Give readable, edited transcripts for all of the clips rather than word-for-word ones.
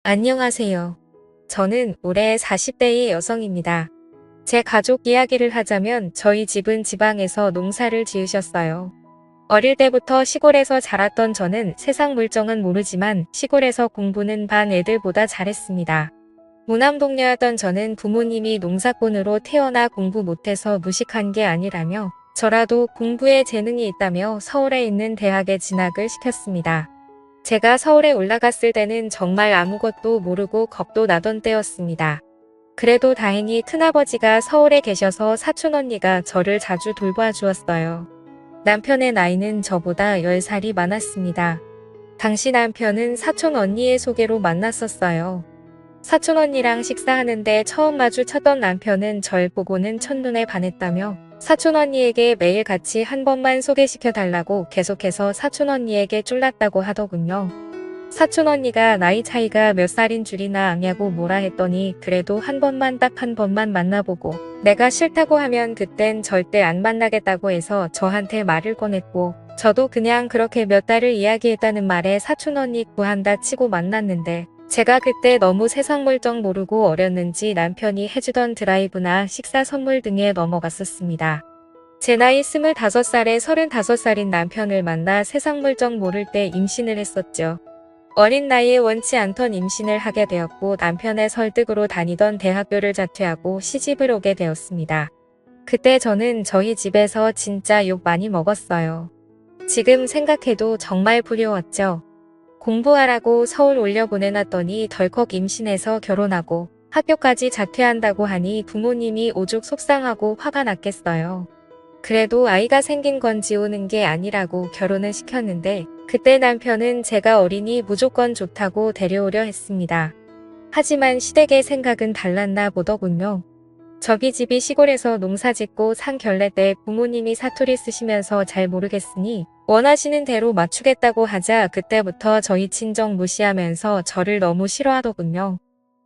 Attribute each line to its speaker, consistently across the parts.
Speaker 1: 안녕하세요. 저는 올해 40대의 여성입니다. 제 가족 이야기를 하자면 저희 집은 지방에서 농사를 지으셨어요. 어릴 때부터 시골에서 자랐던 저는 세상 물정은 모르지만 시골에서 공부는 반 애들보다 잘했습니다. 무남동녀였던 저는 부모님이 농사꾼으로 태어나 공부 못해서 무식한 게 아니라며 저라도 공부에 재능이 있다며 서울에 있는 대학에 진학을 시켰습니다. 제가 서울에 올라갔을 때는 정말 아무것도 모르고 겁도 나던 때였습니다. 그래도 다행히 큰아버지가 서울에 계셔서 사촌 언니가 저를 자주 돌봐 주었어요. 남편의 나이는 저보다 10살이 많았습니다. 당시 남편은 사촌 언니의 소개로 만났었어요. 사촌 언니랑 식사하는데 처음 마주쳤던 남편은 절 보고는 첫눈에 반했다며 사촌 언니에게 매일 같이 한 번만 소개시켜 달라고 계속해서 사촌 언니에게 쫄랐다고 하더군요. 사촌 언니가 나이 차이가 몇 살인 줄이나 아냐고 뭐라 했더니 그래도 한 번만 딱 한 번만 만나보고 내가 싫다고 하면 그땐 절대 안 만나겠다고 해서 저한테 말을 꺼냈고 저도 그냥 그렇게 몇 달을 이야기했다는 말에 사촌 언니 구한다 치고 만났는데 제가 그때 너무 세상 물정 모르고 어렸는지 남편이 해주던 드라이브나 식사 선물 등에 넘어갔었습니다. 제 나이 25살에 35살인 남편을 만나 세상 물정 모를 때 임신을 했었죠. 어린 나이에 원치 않던 임신을 하게 되었고 남편의 설득으로 다니던 대학교를 자퇴하고 시집을 오게 되었습니다. 그때 저는 저희 집에서 진짜 욕 많이 먹었어요. 지금 생각해도 정말 부러웠죠. 공부하라고 서울 올려보내놨더니 덜컥 임신해서 결혼하고 학교까지 자퇴한다고 하니 부모님이 오죽 속상하고 화가 났겠어요. 그래도 아이가 생긴 건 지우는 게 아니라고 결혼을 시켰는데 그때 남편은 제가 어리니 무조건 좋다고 데려오려 했습니다. 하지만 시댁의 생각은 달랐나 보더군요. 저희 집이 시골에서 농사짓고 산 결례 때 부모님이 사투리 쓰시면서 잘 모르겠으니 원하시는 대로 맞추겠다고 하자 그때부터 저희 친정 무시하면서 저를 너무 싫어하더군요.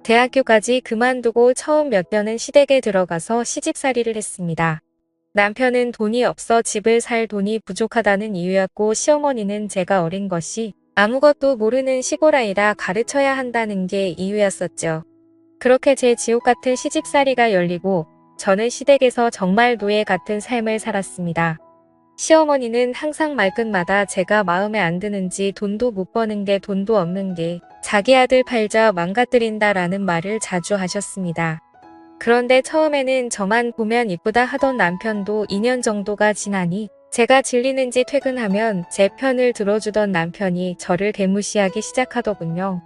Speaker 1: 대학교까지 그만두고 처음 몇 년은 시댁에 들어가서 시집살이를 했습니다. 남편은 돈이 없어 집을 살 돈이 부족하다는 이유였고 시어머니는 제가 어린 것이 아무것도 모르는 시골아이라 가르쳐야 한다는 게 이유였었죠. 그렇게 제 지옥 같은 시집살이가 열리고 저는 시댁에서 정말 노예 같은 삶을 살았습니다. 시어머니는 항상 말끝마다 제가 마음에 안 드는지 돈도 못 버는 게 돈도 없는 게 자기 아들 팔자 망가뜨린다라는 말을 자주 하셨습니다. 그런데 처음에는 저만 보면 이쁘다 하던 남편도 2년 정도가 지나니 제가 질리는지 퇴근하면 제 편을 들어주던 남편이 저를 개무시하기 시작하더군요.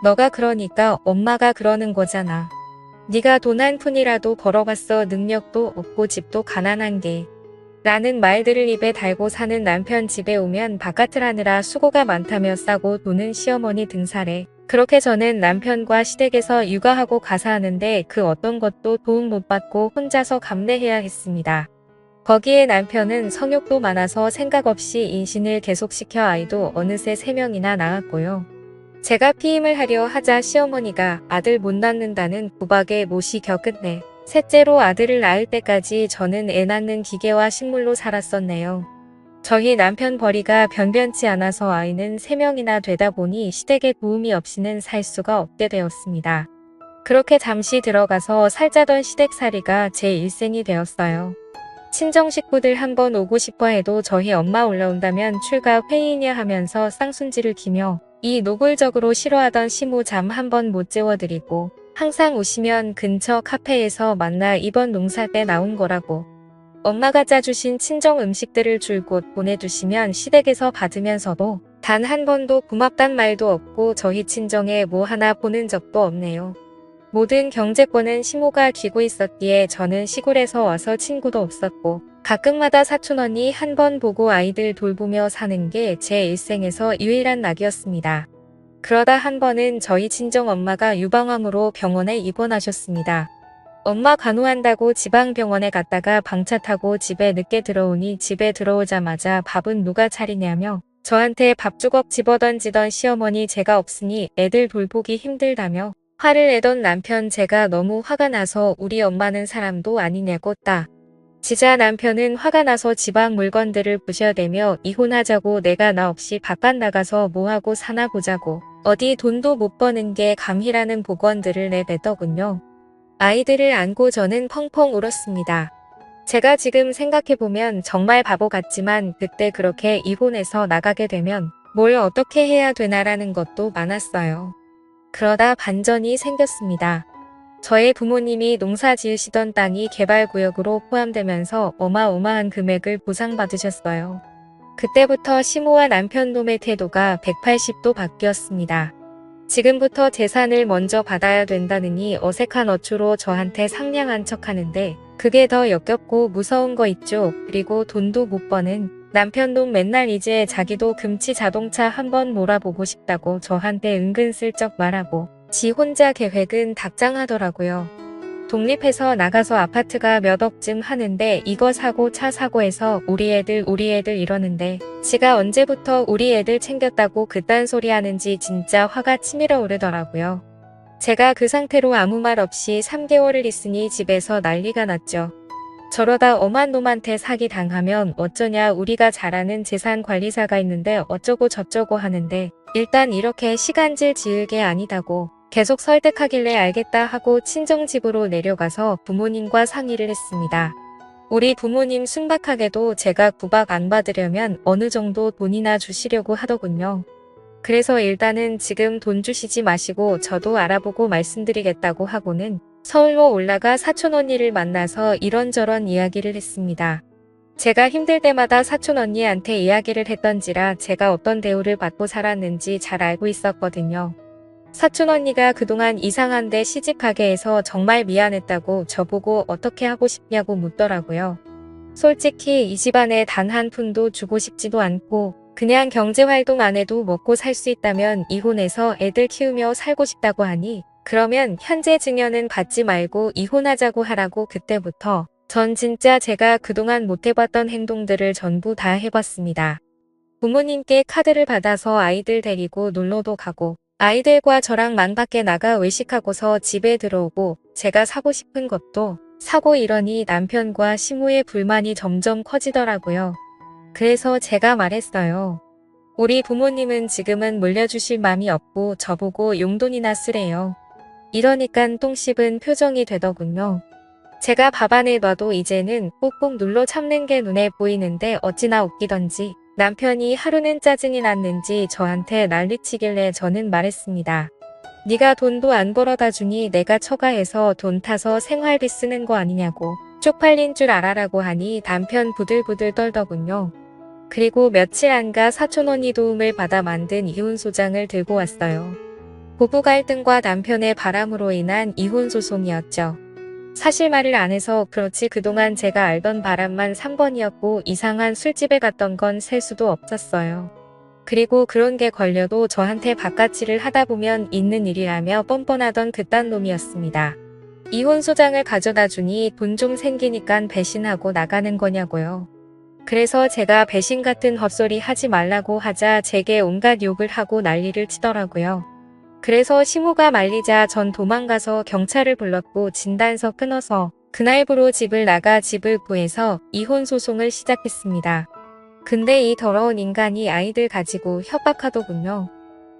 Speaker 1: 너가 그러니까 엄마가 그러는 거잖아. 네가 돈 한 푼이라도 벌어봤어. 능력도 없고 집도 가난한 게. 라는 말들을 입에 달고 사는 남편 집에 오면 바깥을 하느라 수고가 많다며 싸고 도는 시어머니 등살에 그렇게 저는 남편과 시댁에서 육아하고 가사하는데 그 어떤 것도 도움 못 받고 혼자서 감내해야 했습니다. 거기에 남편은 성욕도 많아서 생각 없이 임신을 계속시켜 아이도 어느새 3명이나 낳았고요. 제가 피임을 하려 하자 시어머니가 아들 못 낳는다는 구박에 못이 겨끝내 셋째로 아들을 낳을 때까지 저는 애 낳는 기계와 식물로 살았었네요. 저희 남편 벌이가 변변치 않아서 아이는 3명이나 되다 보니 시댁의 도움이 없이는 살 수가 없게 되었습니다. 그렇게 잠시 들어가서 살자던 시댁살이가 제 일생이 되었어요. 친정 식구들 한번 오고 싶어 해도 저희 엄마 올라온다면 출가 회의냐 하면서 쌍순지를 기며 이 노골적으로 싫어하던 시모 잠 한 번 못 재워드리고 항상 오시면 근처 카페에서 만나 이번 농사 때 나온 거라고 엄마가 짜주신 친정 음식들을 줄곧 보내주시면 시댁에서 받으면서도 단 한 번도 고맙단 말도 없고 저희 친정에 뭐 하나 보낸 적도 없네요. 모든 경제권은 시모가 쥐고 있었기에 저는 시골에서 와서 친구도 없었고 가끔마다 사촌 언니 한 번 보고 아이들 돌보며 사는 게 제 일생에서 유일한 낙이었습니다. 그러다 한 번은 저희 친정 엄마가 유방암으로 병원에 입원하셨습니다. 엄마 간호한다고 지방병원에 갔다가 방차 타고 집에 늦게 들어오니 집에 들어오자마자 밥은 누가 차리냐며 저한테 밥주걱 집어던지던 시어머니 제가 없으니 애들 돌보기 힘들다며 화를 내던 남편 제가 너무 화가 나서 우리 엄마는 사람도 아니냐고 지자 남편은 화가 나서 집안 물건들을 부셔대며 이혼하자고 내가 나 없이 바깥 나가서 뭐하고 사나 보자고 어디 돈도 못 버는 게 감히라는 복원들을 내뱉더군요. 아이들을 안고 저는 펑펑 울었습니다. 제가 지금 생각해보면 정말 바보 같지만 그때 그렇게 이혼해서 나가게 되면 뭘 어떻게 해야 되나라는 것도 많았어요. 그러다 반전이 생겼습니다. 저의 부모님이 농사 지으시던 땅이 개발구역으로 포함되면서 어마어마한 금액을 보상받으셨어요. 그때부터 시모와 남편 놈의 태도가 180도 바뀌었습니다. 지금부터 재산을 먼저 받아야 된다느니 어색한 어투로 저한테 상냥한 척하는데 그게 더 역겹고 무서운 거 있죠. 그리고 돈도 못 버는 남편 놈 맨날 이제 자기도 금치 자동차 한번 몰아보고 싶다고 저한테 은근슬쩍 말하고 지 혼자 계획은 닥장하더라고요. 독립해서 나가서 아파트가 몇 억쯤 하는데 이거 사고 차 사고 해서 우리 애들 이러는데 지가 언제부터 우리 애들 챙겼다고 그딴 소리 하는지 진짜 화가 치밀어 오르더라고요. 제가 그 상태로 아무 말 없이 3개월을 있으니 집에서 난리가 났죠. 저러다 엄한 놈한테 사기 당하면 어쩌냐, 우리가 잘 아는 재산관리사가 있는데 어쩌고 저쩌고 하는데 일단 이렇게 시간질 지을 게 아니다고 계속 설득하길래 알겠다 하고 친정집으로 내려가서 부모님과 상의를 했습니다. 우리 부모님 순박하게도 제가 구박 안 받으려면 어느 정도 돈이나 주시려고 하더군요. 그래서 일단은 지금 돈 주시지 마시고 저도 알아보고 말씀드리겠다고 하고는 서울로 올라가 사촌 언니를 만나서 이런저런 이야기를 했습니다. 제가 힘들 때마다 사촌 언니한테 이야기를 했던지라 제가 어떤 대우를 받고 살았는지 잘 알고 있었거든요. 사촌 언니가 그동안 이상한데 시집가게 해서 정말 미안했다고 저보고 어떻게 하고 싶냐고 묻더라고요. 솔직히 이 집안에 단 한 푼도 주고 싶지도 않고 그냥 경제활동 안 해도 먹고 살 수 있다면 이혼해서 애들 키우며 살고 싶다고 하니 그러면 현재 증여는 받지 말고 이혼하자고 하라고. 그때부터 전 진짜 제가 그동안 못해봤던 행동들을 전부 다 해봤습니다. 부모님께 카드를 받아서 아이들 데리고 놀러도 가고 아이들과 저랑 만 밖에 나가 외식하고서 집에 들어오고 제가 사고 싶은 것도 사고 이러니 남편과 시모의 불만이 점점 커지더라고요. 그래서 제가 말했어요. 우리 부모님은 지금은 물려주실 맘이 없고 저보고 용돈이나 쓰래요. 이러니깐 똥 씹은 표정이 되더군요. 제가 밥 안에 놔도 이제는 꾹꾹 눌러 참는 게 눈에 보이는데 어찌나 웃기던지 남편이 하루는 짜증이 났는지 저한테 난리치길래 저는 말했습니다. 네가 돈도 안 벌어다 주니 내가 처가해서 돈 타서 생활비 쓰는 거 아니냐고. 쪽팔린 줄 알아라고 하니 남편 부들부들 떨더군요. 그리고 며칠 안가 사촌 언니 도움을 받아 만든 이혼소장을 들고 왔어요. 부부 갈등과 남편의 바람으로 인한 이혼소송이었죠. 사실 말을 안 해서 그렇지 그동안 제가 알던 바람만 3번이었고 이상한 술집에 갔던 건 셀 수도 없었어요. 그리고 그런 게 걸려도 저한테 바깥일을 하다 보면 있는 일이라며 뻔뻔하던 그딴 놈이었습니다. 이혼소장을 가져다 주니 돈 좀 생기니깐 배신하고 나가는 거냐고요. 그래서 제가 배신 같은 헛소리 하지 말라고 하자 제게 온갖 욕을 하고 난리를 치더라고요. 그래서 시모가 말리자 전 도망가서 경찰을 불렀고 진단서 끊어서 그날부로 집을 나가 집을 구해서 이혼소송을 시작했습니다. 근데 이 더러운 인간이 아이들 가지고 협박하더군요.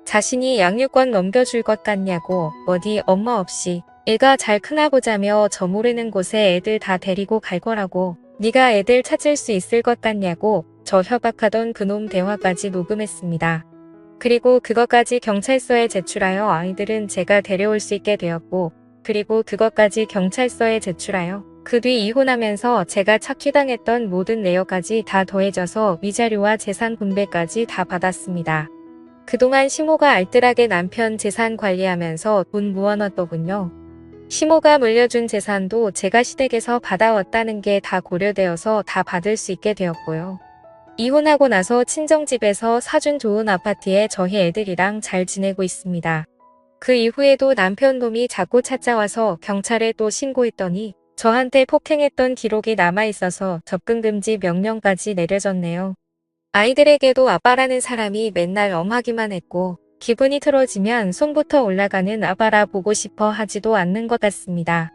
Speaker 1: 자신이 양육권 넘겨줄 것 같냐고 어디 엄마 없이 애가 잘 크나 보자며 저 모르는 곳에 애들 다 데리고 갈 거라고 네가 애들 찾을 수 있을 것 같냐고 저 협박하던 그놈 대화까지 녹음했습니다. 그리고 그것까지 경찰서에 제출하여 아이들은 제가 데려올 수 있게 되었고 그리고 그것까지 경찰서에 제출하여 그 뒤 이혼하면서 제가 착취당했던 모든 내역까지 다 더해져서 위자료와 재산 분배까지 다 받았습니다. 그동안 시모가 알뜰하게 남편 재산 관리하면서 돈 모아놨더군요. 시모가 물려준 재산도 제가 시댁에서 받아왔다는 게 다 고려되어서 다 받을 수 있게 되었고요. 이혼하고 나서 친정집에서 사준 좋은 아파트에 저희 애들이랑 잘 지내고 있습니다. 그 이후에도 남편 놈이 자꾸 찾아와서 경찰에 또 신고했더니 저한테 폭행했던 기록이 남아있어서 접근금지 명령까지 내려졌네요. 아이들에게도 아빠라는 사람이 맨날 엄하기만 했고 기분이 틀어지면 손부터 올라가는 아빠라 보고 싶어 하지도 않는 것 같습니다.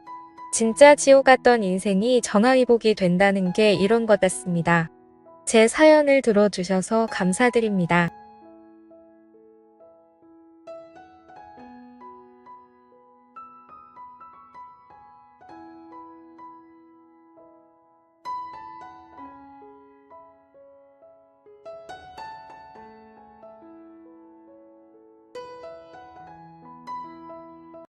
Speaker 1: 진짜 지옥 같던 인생이 전화위복이 된다는 게 이런 것 같습니다. 제 사연을 들어주셔서 감사드립니다.